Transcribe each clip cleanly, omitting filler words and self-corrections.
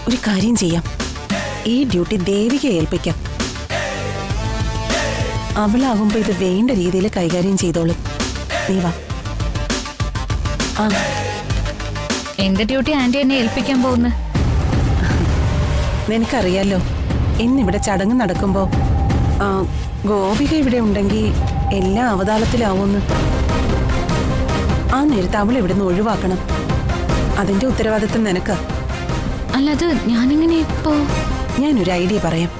ഒരു കാര്യം ചെയ്യാം, ഈ ഡ്യൂട്ടി ദേവികയെ ഏൽപ്പിക്കാം. അവളാകുമ്പോ ഇത് വേണ്ട രീതിയിൽ കൈകാര്യം ചെയ്തോളും. നീ വാ. എന്റെ ഡ്യൂട്ടി ആന്റി എന്നെ ഏൽപ്പിക്കാൻ പോകുന്നു. നിനക്കറിയാലോ, ഇന്നിവിടെ ചടങ്ങ് നടക്കുമ്പോ ഗോപിക ഇവിടെ ഉണ്ടെങ്കിൽ എല്ലാം അവതാളത്തിലാവുമെന്ന്. ആ നേരത്തെ അവൾ ഇവിടുന്ന് ഒഴിവാക്കണം. അതിന്റെ ഉത്തരവാദിത്വം നിനക്ക്. അല്ലത് ഞാനിങ്ങനെ ഇപ്പോ ഞാനൊരു ഐഡിയ പറയാം.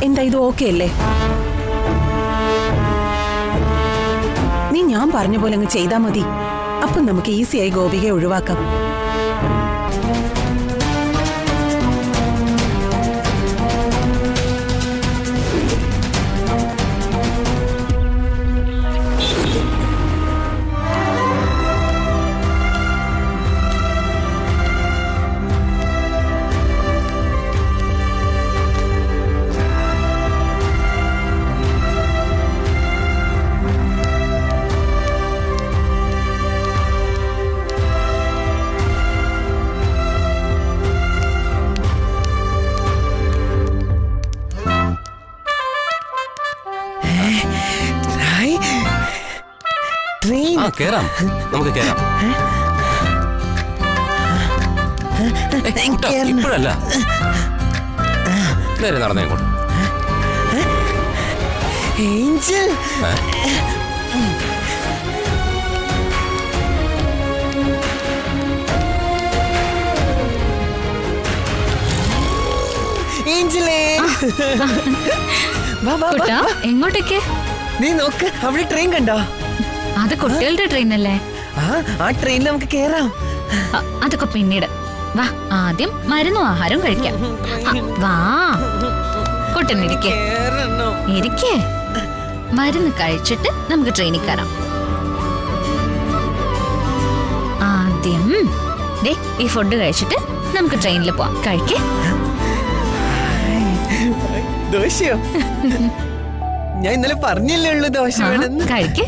എന്താ ഇത് ഓക്കെ അല്ലേ? നീ ഞാൻ പറഞ്ഞ പോലെ അങ്ങ് ചെയ്താ മതി. അപ്പം നമുക്ക് ഈസിയായി ഗോപികയെ ഒഴിവാക്കാം. കേറാം, നമുക്ക് കേറാം. ഇപ്പോഴല്ല, നേരെ നടന്നേ അങ്ങോട്ട്. ഏഞ്ചൽ ഏഞ്ചലേ, എങ്ങോട്ടേക്ക്? നീ നോക്ക്, അവിടെ ട്രെയിൻ കണ്ടോ? അത് കുട്ടികളുടെ ട്രെയിൻ അല്ലേ? ആ ട്രെയിനിൽ നമുക്ക് കേറാം. അതൊക്കെ പിന്നീട്. വാ, ആദ്യം മരുന്നും ആഹാരവും കഴിക്കാം. വാ കുട്ടനിരിക്കേ, മരുന്ന് കഴിച്ചിട്ട് നമുക്ക് ട്രെയിനിൽ കയറാം. ആദ്യം ഈ ഫുഡ് കഴിച്ചിട്ട് നമുക്ക് ട്രെയിനിൽ പോവാം. കഴിക്കേ. ദോശയോ? ഞാൻ ഇന്നലെ പറഞ്ഞില്ലേ ഉള്ളു ദോശ വേണമെന്ന്. കഴിക്കേ.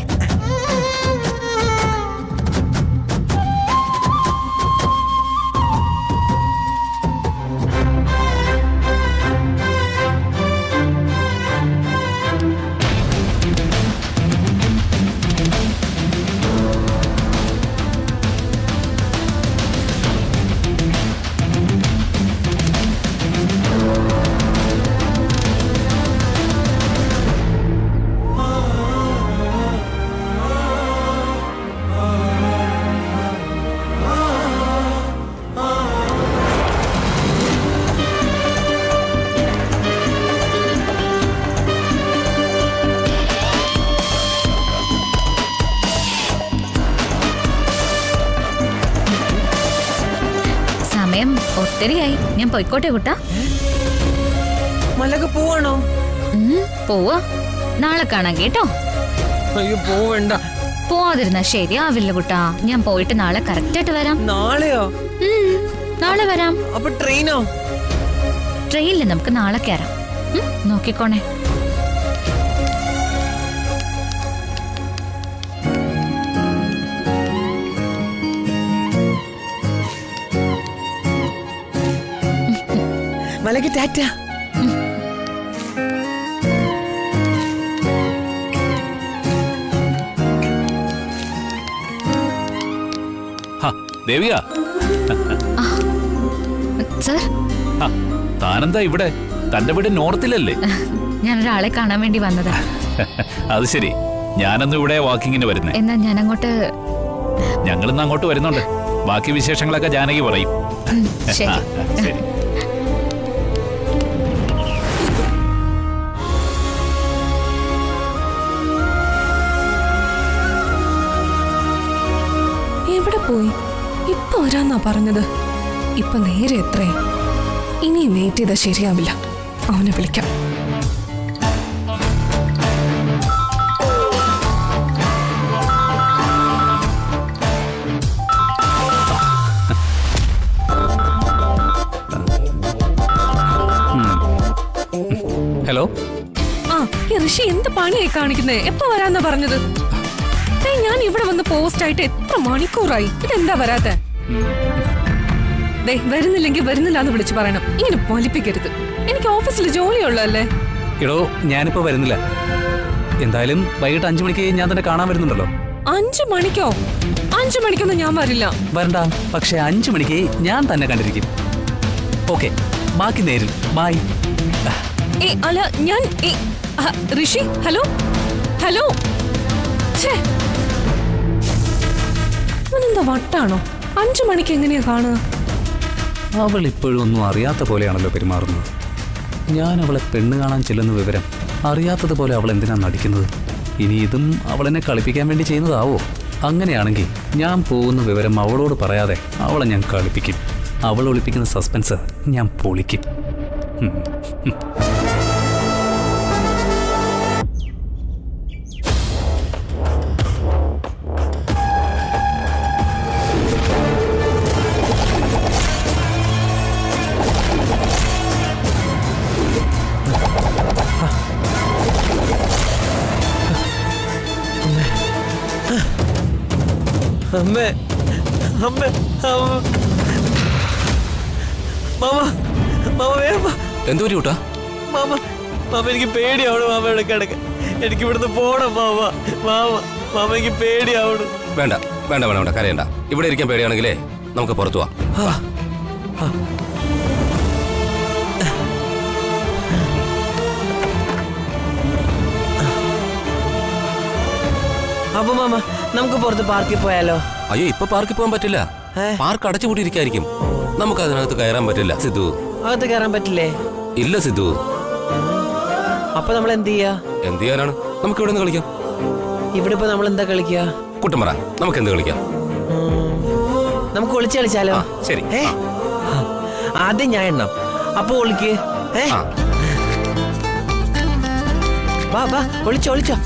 ഒത്തിരിയായി, ഞാൻ പോയിക്കോട്ടെ കുട്ടാ. മലക്ക് പോവാണോ? പോവാ, നാളെ കാണാം കേട്ടോ. അയ്യോ പോവണ്ട. പോവാതിരുന്നാ ശരിയാവില്ല കുട്ടാ. ഞാൻ പോയിട്ട് നാളെ കറക്റ്റായിട്ട് വരാം. നാളെയോ? നാളെ വരാം. അപ്പൊ ട്രെയിനോ? ട്രെയിനിൽ നമുക്ക് നാളെ കയറാം. നോക്കിക്കോണേ. മലക്ക് ടാറ്റ. ദേവിക, സർ, താനെന്താ ഇവിടെ? തന്റെ വീട് നോർത്തിലല്ലേ? ഞാനൊരാളെ കാണാൻ വേണ്ടി വന്നതാ. അത് ശരി. ഞാനൊന്നും ഇവിടെ വാക്കിങ്ങിന് വരുന്നേ. എന്നാ ഞാനങ്ങോട്ട്. ഞങ്ങളിന്ന് അങ്ങോട്ട് വരുന്നുണ്ട്. ബാക്കി വിശേഷങ്ങളൊക്കെ ജാനകി പറയും. ശരി. എവിടെ പോയി? ഇപ്പൊ വരാന്നാ പറഞ്ഞത്. ഇപ്പൊ നേരെ എത്രേ? ഇനി വെയിറ്റ് ചെയ്താൽ ശരിയാവില്ല. അവനെ വിളിക്കാം. പണിയായി കാണിക്കുന്നേ? എപ്പോ വരാന്നാ പറഞ്ഞത്? ഞാൻ ഇവിടെ വന്ന് പോസ്റ്റ് ആയിട്ട് എത്ര മണിക്കൂറായി, ഇതെന്താ വരാത്തെ? വരുന്നില്ലെങ്കിൽ വരുന്നില്ല എന്ന് വിളിച്ചു പറയണം. ഇങ്ങനെ വലിപ്പിക്കരുത്. എനിക്ക് ഓഫീസിൽ ജോലിയുള്ളതല്ലേ. എടോ, ഞാനിപ്പോ വരുന്നില്ല. എന്തായാലും വൈകിട്ട് 5 മണിക്ക് ഞാൻ തന്നെ കാണാൻ വരുന്നുണ്ടല്ലോ. 5 മണിക്കോ? 5 മണിക്കൊന്നും ഞാൻ വരില്ല. വരണ്ട, പക്ഷെ 5 മണിക്ക് ഞാൻ തന്നെ കണ്ടിരിക്കും. ഓക്കെ, ബാക്കി നേരിൽ. ബൈ. അല്ല ഞാൻ ഋഷി, ഹലോ ഹലോ. ഇവനെന്താ വട്ടാണോ? 5 മണിക്ക് എങ്ങനെയാ കാണുക? അവൾ ഇപ്പോഴും ഒന്നും അറിയാത്ത പോലെയാണല്ലോ പെരുമാറുന്നത്. ഞാൻ അവളെ പെണ്ണ് കാണാൻ ചെല്ലുന്ന വിവരം അറിയാത്തതുപോലെ അവൾ എന്തിനാ നടിക്കുന്നത്? ഇനി ഇതും അവളെന്നെ കളിപ്പിക്കാൻ വേണ്ടി ചെയ്യുന്നതാവോ? അങ്ങനെയാണെങ്കിൽ ഞാൻ പോകുന്ന വിവരം അവളോട് പറയാതെ അവളെ ഞാൻ കളിപ്പിക്കും. അവൾ ഒളിപ്പിക്കുന്ന സസ്പെൻസ് ഞാൻ പൊളിക്കും. അമ്മേ, അമ്മേ, മാമ, മാമ വേഗം വാ. എന്തു പറ്റി കൂട്ടാ? മാമ, മാമ എനിക്ക് പേടിയാവണം. മാമ ഇവിടെ കിടക്ക. എനിക്ക് ഇവിടുന്ന് പോണം മാമ. മാമ, മാമ എനിക്ക് പേടിയാവണം. വേണ്ട വേണ്ട വേണ്ട വേണ്ട, കരയണ്ട. ഇവിടെ ഇരിക്കാൻ പേടിയാണെങ്കിലേ നമുക്ക് പുറത്തു പോവാം. അപ്പൊ മാമ, നമുക്ക് പുറത്ത് പാർക്കിൽ പോയാലോ? അയ്യോ, ഇപ്പൊ പാർക്കിൽ പോകാൻ പറ്റില്ല. പാർക്ക് അടച്ചുപൂട്ടിയിരിക്കായിരിക്കും. നമുക്ക് അതിനകത്ത് കയറാൻ പറ്റില്ല സിദ്ധു. അകത്ത് കയറാൻ പറ്റില്ലേ? ഇല്ല സിദ്ധു. അപ്പൊ നമ്മൾ എന്ത് ചെയ്യാ? എന്ത് ചെയ്യാനാണ്? നമുക്ക് ഇവിടെ നിന്ന് കളിക്കാം. ഇവിടെ ഇപ്പൊ നമ്മൾ എന്താ കളിക്കുക? കുട്ടമ്പറ, നമുക്ക് എന്ത് കളിക്കാം? നമുക്ക് ഒളിച്ച് കളിച്ചാലോ? ശരി. ആദ്യം ഞാൻ എണ്ണാം, അപ്പൊ ഒളിക്ക്. വാ വാ, ഒളിച്ചോ ഒളിച്ചോ.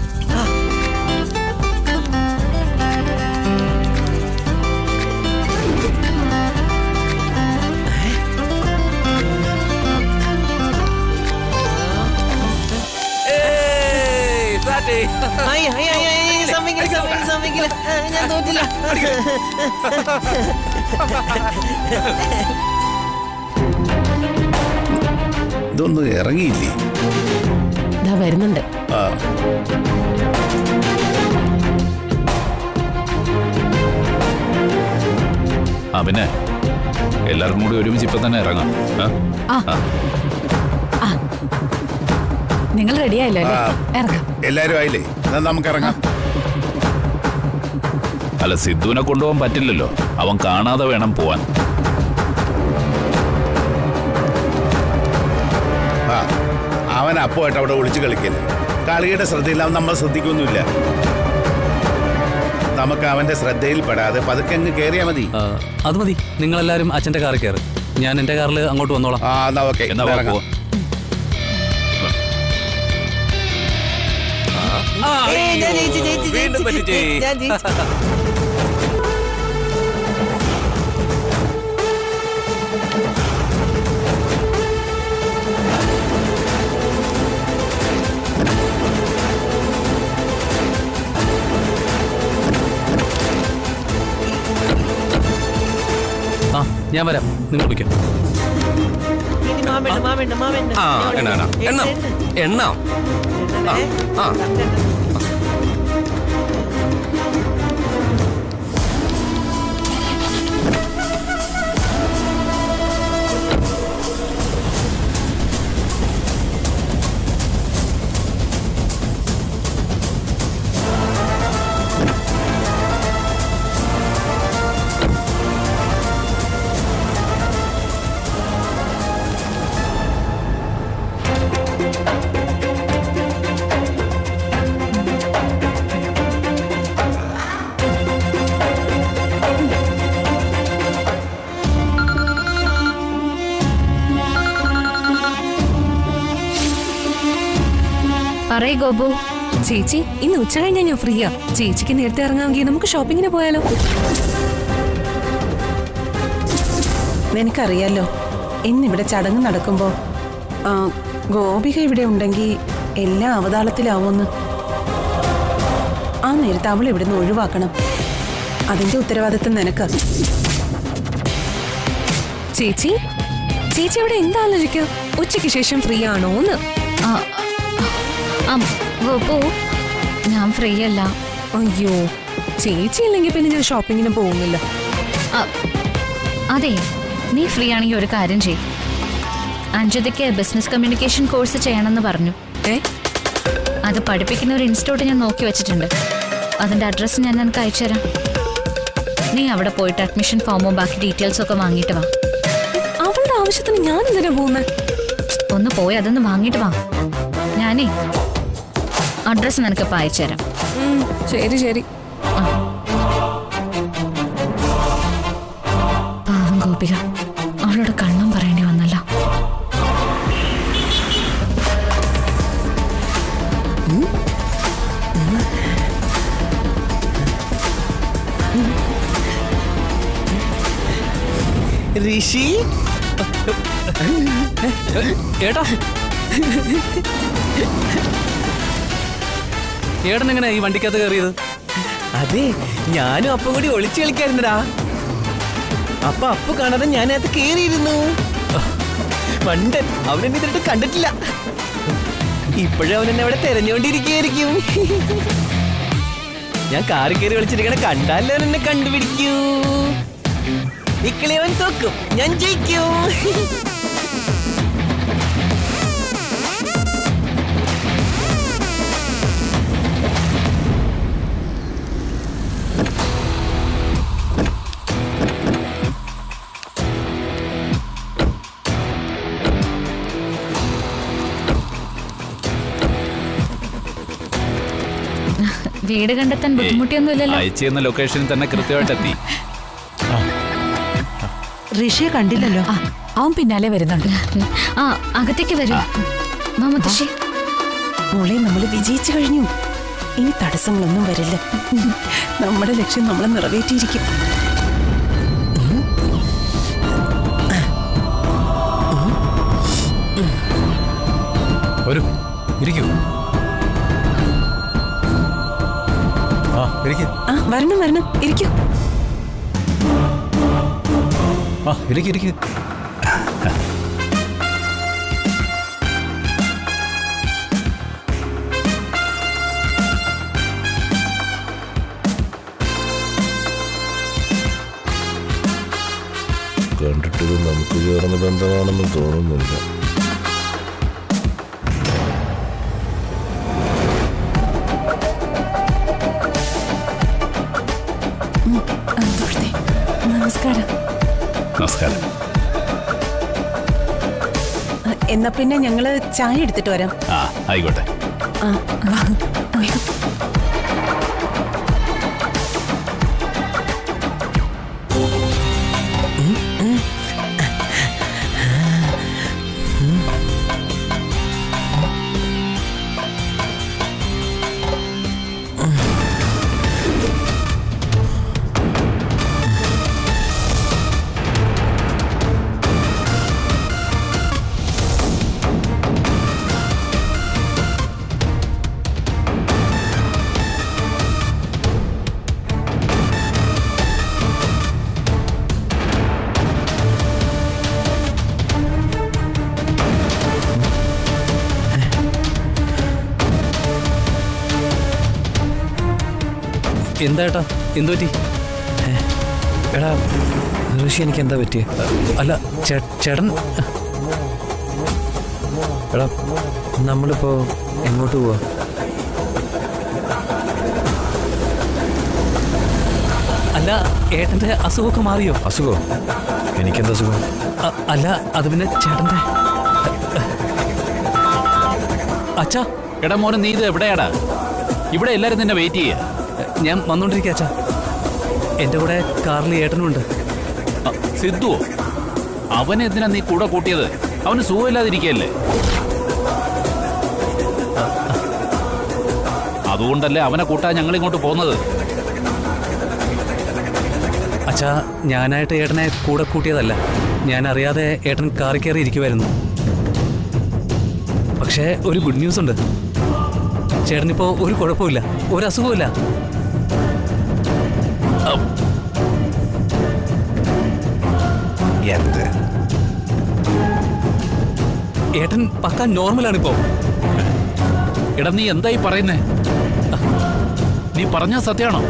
ഞാൻ തോറ്റില്ല. ഇതൊന്നും ഇറങ്ങിയില്ലേ? വരുന്നുണ്ട്. പിന്നെ എല്ലാവർക്കും കൂടി ഒരുമിച്ച് ഇപ്പൊ തന്നെ ഇറങ്ങാം. നിങ്ങൾ റെഡിയായല്ലോ? ഇറങ്ങാം. എല്ലാരും ആയില്ലേ? നമുക്ക് ഇറങ്ങാം. അല്ല, സിദ്ധുവിനെ കൊണ്ടുപോകാൻ പറ്റില്ലല്ലോ. അവൻ കാണാതെ വേണം പോവാൻ. അവൻ അപ്പോയിട്ട് അവിടെ ഒളിച്ചു കളിക്കല്. കളിയുടെ ശ്രദ്ധയിൽ അവൻ നമ്മൾ ശ്രദ്ധിക്കൊന്നുമില്ല. നമുക്ക് അവന്റെ ശ്രദ്ധയിൽപ്പെടാതെ പതുക്കെ അങ്ങ് കയറിയാ മതി. അത് മതി. നിങ്ങളെല്ലാരും അച്ഛന്റെ കാറിൽ കയറി, ഞാൻ എന്റെ കാറിൽ അങ്ങോട്ട് വന്നോളാം. എന്നാ ഓക്കെ, ഇറങ്ങാം. വീണ്ടും പറ്റിച്ചേ. ഞാൻ വരാം, നിങ്ങൾ വിളിക്കാം. എണ്ണ എണ്ണ എണ്ണ. പറയ് ഗോപു. ചേച്ചി, ഇന്ന് ഉച്ച കഴിഞ്ഞാൽ ഞാൻ ഫ്രീയാ. ചേച്ചിക്ക് നേരത്തെ ഇറങ്ങാമെങ്കിൽ നമുക്ക് ഷോപ്പിങ്ങിന് പോയാലോ? നിനക്കറിയാലോ, ഇന്നിവിടെ ചടങ്ങ് നടക്കുമ്പോ ഗോപിക ഇവിടെ ഉണ്ടെങ്കിൽ എല്ലാം അവതാളത്തിലാവുമെന്ന്. ആ നേരത്തെ അവൾ ഇവിടുന്ന് ഒഴിവാക്കണം. അതിന്റെ ഉത്തരവാദിത്വം നിനക്ക്. ചേച്ചി ചേച്ചി ഇവിടെ എന്താ ആലോചിക്കുക? ഉച്ചയ്ക്ക് ശേഷം ഫ്രീ ആണോന്ന്? ഗോപു, ഞാൻ ഫ്രീ അല്ല. അയ്യോ, ചേച്ചി ഇല്ലെങ്കിൽ പിന്നെ ഞാൻ ഷോപ്പിങ്ങിന് പോകുന്നില്ല. അതെ, നീ ഫ്രീ ആണെങ്കിൽ ഒരു കാര്യം ചെയ്യും. അഞ്ജുതയ്ക്ക് ബിസിനസ് കമ്മ്യൂണിക്കേഷൻ കോഴ്സ് ചെയ്യണമെന്ന് പറഞ്ഞു. അത് പഠിപ്പിക്കുന്ന ഒരു ഇൻസ്റ്റിറ്റ്യൂട്ട് ഞാൻ നോക്കി വെച്ചിട്ടുണ്ട്. അതിന്റെ അഡ്രസ്സ് ഞാൻ നിനക്ക് അയച്ചുതരാം. നീ അവിടെ പോയിട്ട് അഡ്മിഷൻ ഫോമും ബാക്കി ഡീറ്റെയിൽസും ഒക്കെ വാങ്ങിയിട്ട് വാ. അവളുടെ ആവശ്യത്തിന് ഞാൻ എന്തിനാ പോകുന്നത്? ഒന്ന് പോയി അതൊന്ന് വാങ്ങിയിട്ട് വാ. ഞാനേ അഡ്രസ്സ് നിനക്കിപ്പോൾ അയച്ചുതരാം. ശരി ശരി. പാവം ഗോപിക, അവളോട് കണ്ണം പറയേണ്ടി വന്നല്ലോ. ഋഷി ഏട്ടാ, ഏട്ടൻ എങ്ങനെ ഈ വണ്ടിക്കകത്ത് കയറിയത്? അതെ, ഞാനും അപ്പം കൂടി ഒളിച്ചു കളിക്കായിരുന്നടാ. അപ്പു കാണാതെ ഞാനകത്ത് കേറിയിരുന്നു. മണ്ടൻ, അവനെന്നെ ഇതിട്ട് കണ്ടിട്ടില്ല. ഇപ്പോഴും അവനെന്നെ അവിടെ തെരഞ്ഞുകൊണ്ടിരിക്കുകയായിരിക്കും. ഞാൻ കാറി കയറി വിളിച്ചിരിക്കണ കണ്ടാലോ എന്നെ കണ്ടുപിടിക്കൂ. ഇക്കളിയവൻ തോക്കും, ഞാൻ ജയിക്കും. വീട് കണ്ടെത്താൻ ബുദ്ധിമുട്ടിയൊന്നുമില്ലല്ലോ. അയച്ചെന്ന ലൊക്കേഷനിൽ തന്നെ കൃത്യമായിട്ട് എത്തി. ഋഷിയെ കണ്ടില്ലല്ലോ. അവൻ പിന്നാലെ വരുന്നുണ്ട്. അകത്തേക്ക് വരൂ. മുത്തശ്ശി, മോളെ, നമ്മൾ വിജയിച്ചു കഴിഞ്ഞു. ഇനി തടസ്സങ്ങളൊന്നും വരില്ല. നമ്മുടെ ലക്ഷ്യം നമ്മളെ നിറവേറ്റിയിരിക്കും. വരൂ, ഇരിക്കൂ. വരണം വരണം, ഇരിക്കൂ. ഇരിക്കൂ. കണ്ടിട്ടത് നമുക്ക് ചേർന്ന ബന്ധമാണെന്ന് തോന്നുന്നില്ല. നമസ്കാരം. നമസ്കാരം. എന്നാ പിന്നെ ഞങ്ങള് ചായ എടുത്തിട്ട് വരാം. ആയിക്കോട്ടെ. എന്താ ഏട്ടാ, എന്തു പറ്റി? എടാ ഋഷി, എനിക്ക് എന്താ പറ്റിയ? അല്ല, ചേട്ടൻ. എടാ, നമ്മളിപ്പോ എങ്ങോട്ട് പോവാ? അല്ല, ഏട്ടന്റെ അസുഖമൊക്കെ മാറിയോ? അസുഖോ? എനിക്കെന്താ അസുഖം? അല്ല, അത് പിന്നെ ചേട്ടന്റെ. അച്ഛാ. എടാ മോനെ, നീ ഇത് എവിടെയാടാ? ഇവിടെ എല്ലാരും നിന്നെ വെയിറ്റ് ചെയ്യാ. ഞാൻ വന്നോണ്ടിരിക്കുക അച്ഛാ. എന്റെ കൂടെ കാറിൽ ഏട്ടനുണ്ട്. സിദ്ധുവോ? അവനെ എന്തിനാ നീ കൂടെ കൂട്ടിയത്? അവന് സുഖമില്ലാതിരിക്കല്ലേ? അതുകൊണ്ടല്ലേ അവനെ കൂട്ടാൻ ഞങ്ങൾ ഇങ്ങോട്ട് പോകുന്നത്. അച്ഛാ, ഞാനായിട്ട് ഏട്ടനെ കൂടെ കൂട്ടിയതല്ല. ഞാൻ അറിയാതെ ഏട്ടൻ കാറിൽ കയറി ഇരിക്കുമായിരുന്നു. പക്ഷേ ഒരു ഗുഡ് ന്യൂസ് ഉണ്ട്. ചേട്ടനിപ്പോ ഒരു കുഴപ്പമില്ല, ഒരു അസുഖമില്ല. എന്ത്? ഏട്ടൻ പക്ക നോർമലാണിപ്പോ. എടാ നീ എന്തായി പറയുന്നേ? നീ പറഞ്ഞ സത്യമാണോ?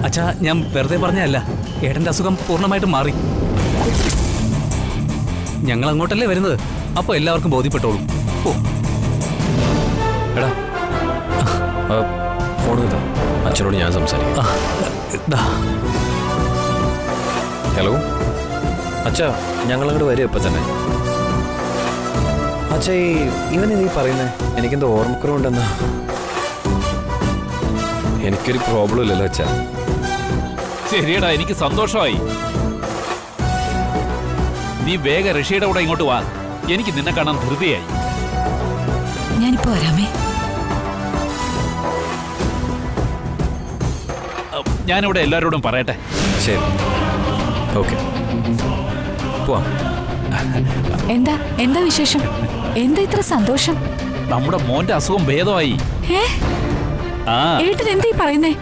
അച്ഛാ, ഞാൻ വെറുതെ പറഞ്ഞല്ല. ഏട്ടന്റെ അസുഖം പൂർണ്ണമായിട്ട് മാറി. ഞങ്ങൾ അങ്ങോട്ടല്ലേ വരുന്നത്, അപ്പൊ എല്ലാവർക്കും ബോധ്യപ്പെട്ടോളൂ. ഓ എടാ ഫോൺ കിട്ടാ, അച്ഛനോട് ഞാൻ സംസാരിക്കാം. ഹലോ അച്ഛാ, ഞങ്ങളങ്ങോട്ട് വരും ഇപ്പം തന്നെ. അച്ഛാ, ഇവനെ നീ പറയുന്നേ എനിക്കെന്തോ ഓർമ്മക്കുറവുണ്ടെന്നാ. എനിക്കൊരു പ്രോബ്ലം ഇല്ലല്ലോ അച്ഛാ. ശരിയടാ, എനിക്ക് സന്തോഷമായി. നീ വേഗം ഋഷിയുടെ കൂടെ ഇങ്ങോട്ട് വാ. എനിക്ക് നിന്നെ കാണാൻ ധൃതിയായി. ഞാനിപ്പോ വരാമേ. ഞാനിവിടെ എല്ലാവരോടും പറയട്ടെ. ശരി, ഓക്കെ, പോവാം. എന്താ എന്താ വിശേഷം? എന്താ ഇത്ര സന്തോഷം? നമ്മുടെ മോന്റെ അസുഖം ഭേദമായി. ആ ഏട്ടൻ എന്താ ഈ പറയുന്നേ?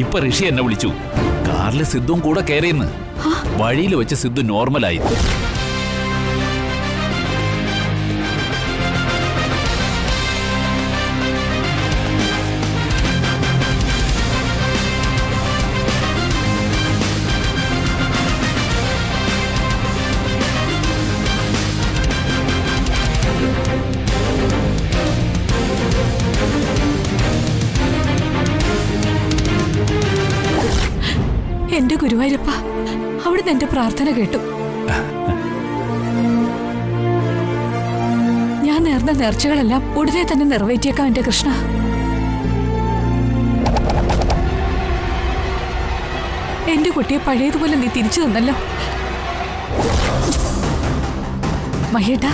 ഇപ്പൊ ഋഷി എന്നെ വിളിച്ചു. കാറില് സിദ്ധും കൂടെ കയറിയെന്ന്. വഴിയിൽ വെച്ച് സിദ്ധു നോർമലായി. എന്റെ ഗുരുവായൂരപ്പ, അവിടുന്ന് എന്റെ പ്രാർത്ഥന കേട്ടു. ഞാൻ നേർന്ന നേർച്ചകളെല്ലാം ഉടനെ തന്നെ നിറവേറ്റിയേക്കാം എന്റെ കൃഷ്ണ. എന്റെ കുട്ടിയെ പഴയതുപോലെ നീ തിരിച്ചു തന്നല്ലോ. മഹേട്ടാ,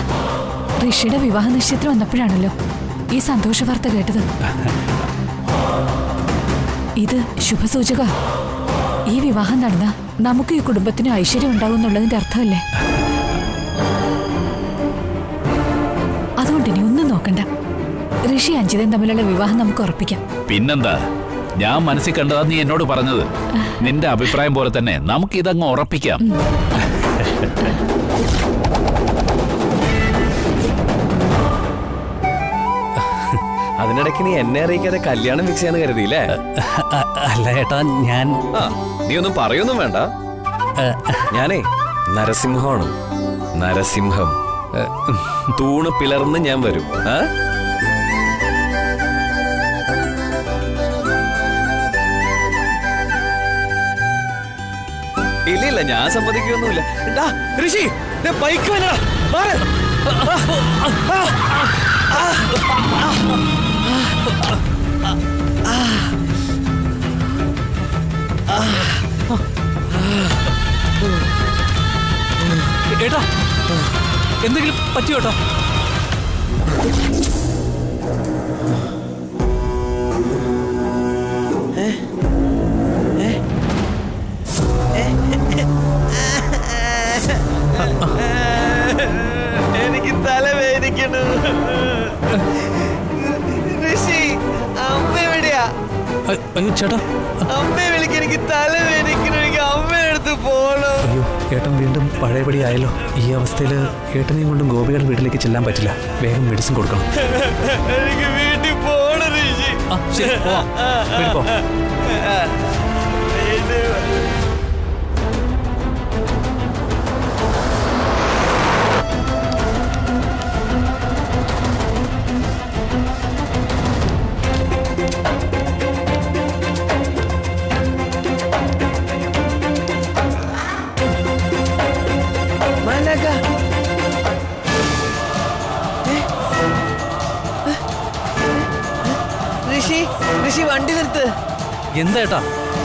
ഋഷിയുടെ വിവാഹ നിശ്ചയത്തിന് വന്നപ്പോഴാണല്ലോ ഈ സന്തോഷ വാർത്ത കേട്ടത്. ഇത് ശുഭസൂചക. ഈ വിവാഹം നടന്ന നമുക്ക് ഈ കുടുംബത്തിന് ഐശ്വര്യം ഉണ്ടാവും എന്നുള്ളതിന്റെ അർത്ഥമല്ലേ? അതുകൊണ്ട് ഇനി ഒന്നും നോക്കണ്ട. ഋഷി അഞ്ജിതയും തമ്മിലുള്ള വിവാഹം നമുക്ക് ഉറപ്പിക്കാം. പിന്നെന്താ, ഞാൻ മനസ്സിൽ കണ്ടതാ നീ എന്നോട് പറഞ്ഞത്. നിന്റെ അഭിപ്രായം പോലെ തന്നെ നമുക്ക് ഇതങ്ങ് ഉറപ്പിക്കാം. അതിനിടയ്ക്ക് നീ എന്നെ അറിയിക്കാതെ കല്യാണം ഫിക്സ് ചെയ്യാന്ന് കരുതിയില്ലേ? അല്ല ഏട്ടാ, ഞാൻ നീ ഒന്നും പറയൊന്നും വേണ്ട. ഞാനേ നരസിംഹമാണ്. നരസിംഹം. തൂണ് പിളർന്ന് ഞാൻ വരും. ഇല്ല, ഞാൻ സമ്മതിക്കൊന്നുമില്ല. ഋഷി, ബൈക്ക് വേണ്ട. ഏട്ടാ, എന്തെങ്കിലും പറ്റിയോട്ടോ? എനിക്ക് തലവേദനിക്കണു. ഋഷി, അമ്മ എവിടെയാ? അയ്യോ ചേട്ടാ, അമ്മയെ വിളിക്ക്. എനിക്ക് തലവേദനിക്കണു. എനിക്ക് അമ്മയുടെ അടുത്ത് പോകണം. അയ്യോ, ഏട്ടൻ വീണ്ടും പഴയപടി ആയല്ലോ. ഈ അവസ്ഥയിൽ ഏട്ടനെയും കൊണ്ടും ഗോപിയുടെ വീട്ടിലേക്ക് ചെല്ലാൻ പറ്റില്ല. വേഗം മെഡിസിൻ കൊടുക്കണം. എനിക്ക് വീട്ടിൽ പോകണം ഋഷി. ശരി, പോവാം. വീട്ടിൽ പോ. ഋഷി, വണ്ടി നിർത്ത്. എന്താ ഏട്ടാ?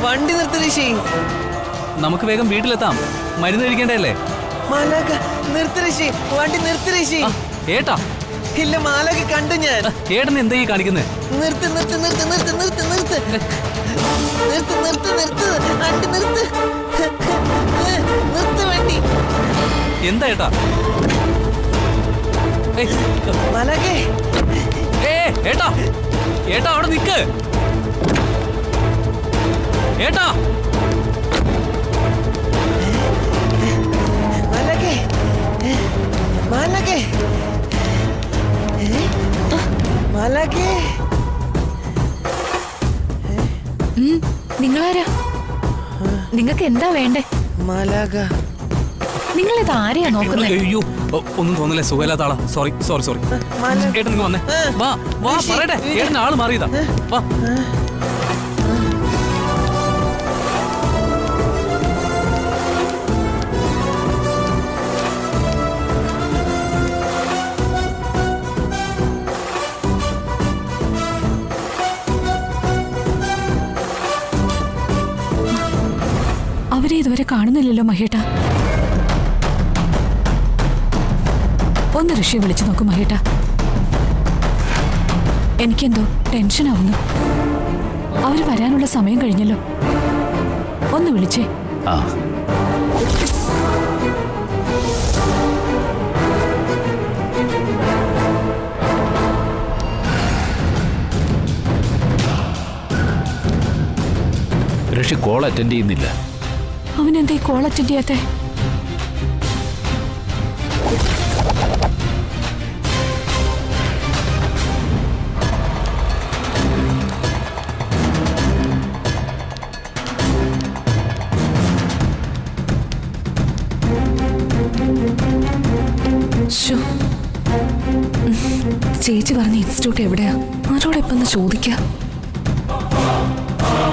വണ്ടി നിർത്ത് ഋഷി. നമുക്ക് വേഗം വീട്ടിലെത്താം. മരുന്ന് കഴിക്കേണ്ടല്ലേ? മാലാക, നിർത്ത് ഋഷി. വണ്ടി നിർത്ത് ഋഷി. ഏട്ടാ, ഇല്ല, മാലാക കണ്ടു ഞാൻ. ഏട്ടൻ എന്താ ഈ കാണിക്കുന്നത്? നിർത്ത് നിർത്ത് നിർത്ത് നിർത്ത് നിർത്ത് നിർത്ത് നിർത്ത് നിർത്ത് നിർത്ത് വണ്ടി നിർത്ത്. നിർത്ത് വണ്ടി. എന്താ ഏട്ടാ? മാലാഖേ ഏട്ടാ ഏട്ടാ അവിടെ നിക്ക് ഏട്ടാ മാലാഖേ മാലാഖേ മാലാഖേ നിങ്ങളാരാ? നിങ്ങൾക്ക് എന്താ വേണ്ടേ? മാലാഖ നിങ്ങളിത് ആരെയാ നോക്കുന്നത്? അയ്യോ ഒന്നും തോന്നില്ല, സുഖമില്ലാത്ത ആളാ. Sorry sorry sorry. ഏട്ടൻ നിങ്ങൾ വന്നേ. വാ വാ പറയട്ടെ. ഏട്ടൻ ആള് മാറിയതാ. വാ. അവരെ ഇതുവരെ കാണുന്നില്ലല്ലോ മഹേട്ട. ഒന്ന് ഋഷിയെ വിളിച്ചു നോക്കും മഹേട്ട. എനിക്കെന്തോ ടെൻഷനാവുന്നു. അവര് വരാനുള്ള സമയം കഴിഞ്ഞല്ലോ. ഒന്ന് വിളിച്ചേ. ആ ഋഷി കോൾ അറ്റൻഡ് ചെയ്യുന്നില്ല. അവനെന്തേ കോൾ അറ്റൻഡ് ചെയ്യാത്തെ? ചേച്ചി പറഞ്ഞ ഇൻസ്റ്റിറ്റ്യൂട്ട് എവിടെയാ? ആരോടെപ്പം ചോദിക്കാം.